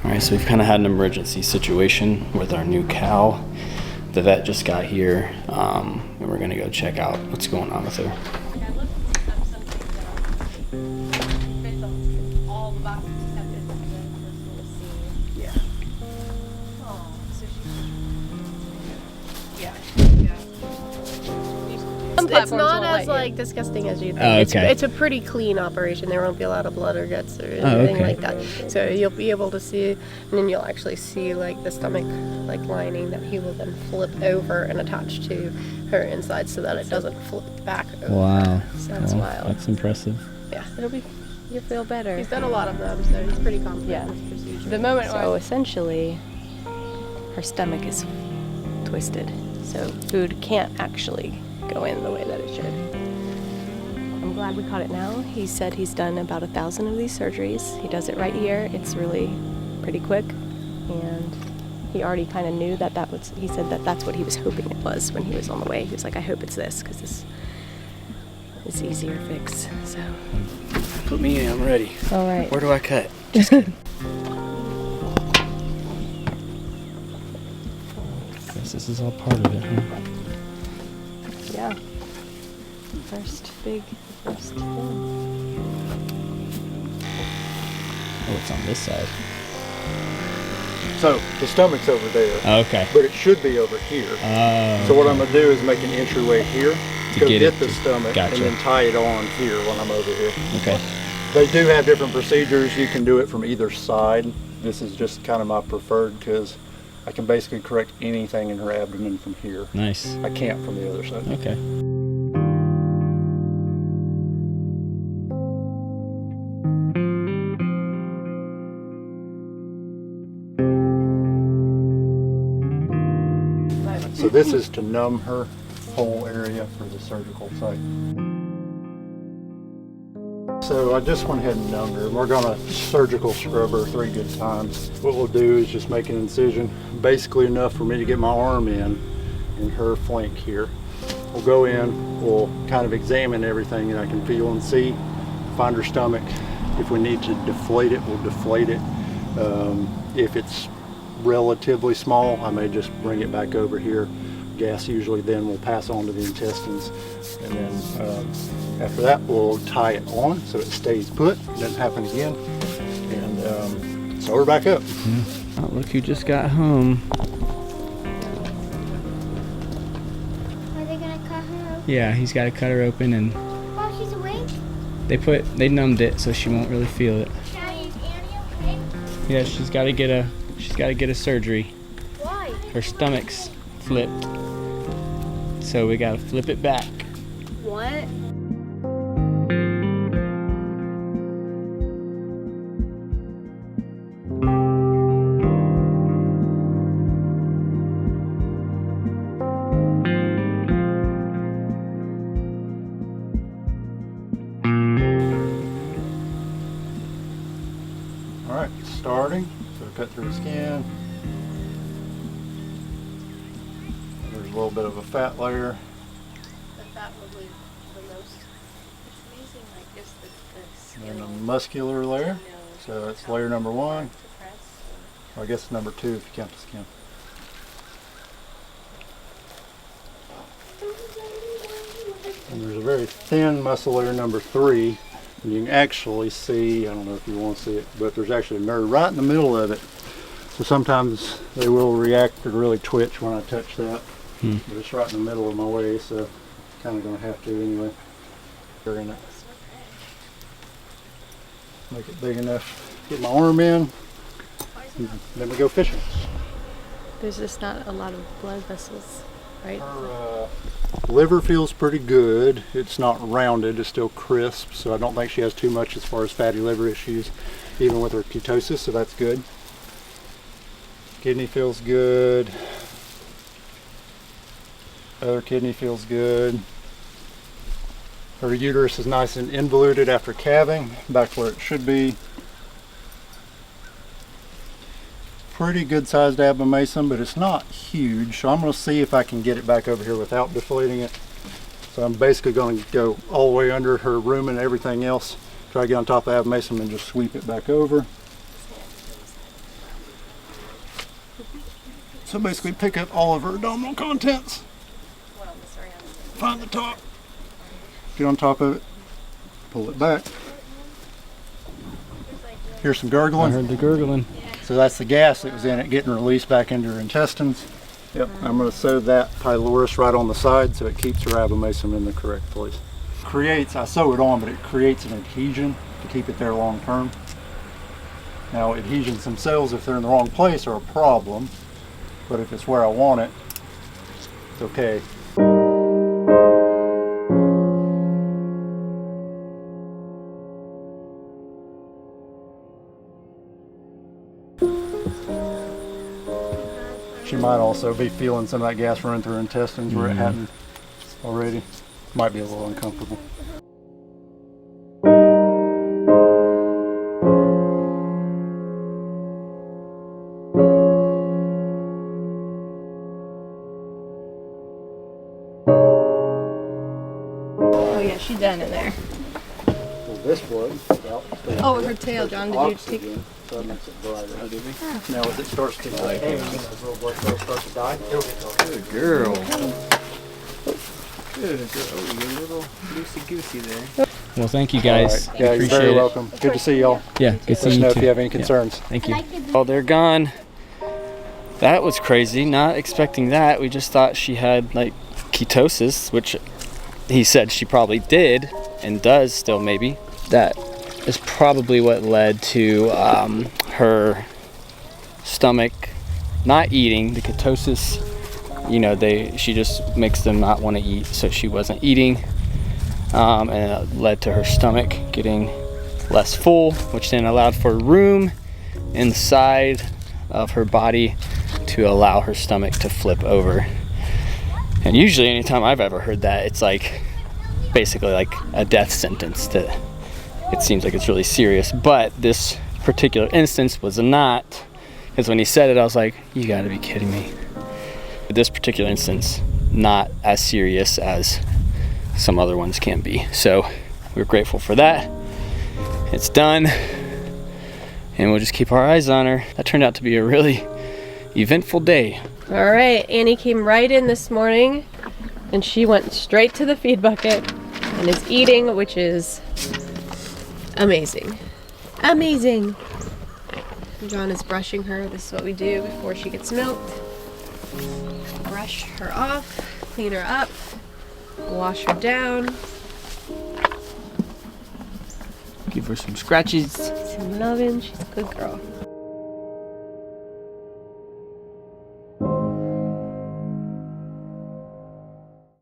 All right, so we've kind of had an emergency situation with our new cow. The vet just got here, and we're gonna go check out what's going on with her. It's not as like disgusting as you think. Oh, okay. It's a pretty clean operation. There won't be a lot of blood or guts or anything like that. So you'll be able to see, and then you'll actually see like the stomach like lining that he will then flip over and attach to her inside so that it doesn't flip back over. Wow. So that's wild. That's impressive. Yeah. You'll feel better. He's done a lot of them, so he's pretty confident in this procedure. The moment so essentially, her stomach is twisted, so food can't actually go in the way that it should. I'm glad we caught it now. He said he's done about 1,000 of these surgeries. He does it right here. It's really pretty quick, and he already kind of knew that he said that that's what he was hoping it was when he was on the way. He was like, I hope it's this, because this is easier fix, so. Put me in, I'm ready. All right. Where do I cut? Just kidding. Guess this is all part of it, huh? Yeah. First thing. Oh, it's on this side. So the stomach's over there, Oh, okay. but it should be over here. So what I'm gonna do is make an entryway here To go get get it the to- stomach, gotcha. and then tie it on here when I'm over here. Okay. They do have different procedures. You can do it from either side. This is just kind of my preferred because I can basically correct anything in her abdomen from here. Nice. I can't from the other side. Okay. So this is to numb her whole area for the surgical site. So I just went ahead and numbed her. We're gonna surgical scrub her 3 good times. What we'll do is just make an incision, basically enough for me to get my arm in her flank here. We'll go in, we'll kind of examine everything that I can feel and see, find her stomach. If we need to deflate it, we'll deflate it. If it's relatively small, I may just bring it back over here. Gas usually then will pass on to the intestines, and then after that we'll tie it on so it stays put, doesn't happen again, and sew her back up. Oh, look who just got home. Are they gonna cut her open? Yeah, he's got to cut her open, and While she's awake? they numbed it so she won't really feel it. Daddy, is Annie okay? Yeah, she's got to get a surgery. Why? Her stomach's flipped, so we got to flip it back. What? All right, starting, so cut through the skin. There's a little bit of a fat layer. The fat will leave the most. It's amazing, like just the And skin. a muscular layer. So that's layer number 1. Or I guess number 2 if you count the skin. And there's a very thin muscle layer number 3. And you can actually see, I don't know if you want to see it, but there's actually a nerve right in the middle of it. So sometimes they will react or really twitch when I touch that. But it's right in the middle of my way, so kind of going to have to anyway. They're in it. Make it big enough, get my arm in, and then we go fishing. There's just not a lot of blood vessels, right? Her liver feels pretty good. It's not rounded, it's still crisp, so I don't think she has too much as far as fatty liver issues, even with her ketosis, so that's good. Kidney feels good. Other kidney feels good. Her uterus is nice and involuted after calving, back where it should be. Pretty good sized abomasum, but it's not huge, so I'm going to see if I can get it back over here without deflating it. So I'm basically going to go all the way under her rumen and everything else, try to get on top of the abomasum and just sweep it back over. So basically pick up all of her abdominal contents. Find the top. Get on top of it. Pull it back. Here's some I gurgling. heard the gurgling. So that's the gas that was in it getting released back into her intestines. Yep, I'm going to sew that pylorus right on the side so it keeps her abomasum in the correct place. I sew it on, but it creates an adhesion to keep it there long term. Now adhesions themselves, if they're in the wrong place, are a problem, but if it's where I want it, it's okay. She might also be feeling some of that gas running through her intestines where it hadn't already. Might be a little uncomfortable. Oh yeah, she's done in there. Well, this would. Oh, her tail, John. Did you take? So it makes it brighter. Oh, did we? Now as it starts to die, as little blood cells start to die, it'll get darker. Good girl. Good girl. Oh, you're a little loosey-goosey there. Well, thank you guys. All right. Yeah, you're very welcome. Good to see y'all. Yeah, good Let seeing us you know too. if you have any concerns. Thank you. Oh, they're gone. That was crazy. Not expecting that. We just thought she had like ketosis, which he said she probably did and does still maybe. That is probably what led to her stomach not eating. The ketosis, you know, she just makes them not want to eat, so she wasn't eating, and it led to her stomach getting less full, which then allowed for room inside of her body to allow her stomach to flip over. And usually anytime I've ever heard that, it's like basically like a death sentence. That it seems like it's really serious, but this particular instance was not, because when he said it I was like, you gotta be kidding me. But this particular instance, not as serious as some other ones can be. So we're grateful for that. It's done, and we'll just keep our eyes on her. That turned out to be a really eventful day. All right, Annie came right in this morning, and she went straight to the feed bucket and is eating, which is amazing. Amazing. John is brushing her. This is what we do before she gets milked. Brush her off, clean her up, wash her down. Give her some scratches. Some loving. She's a good girl.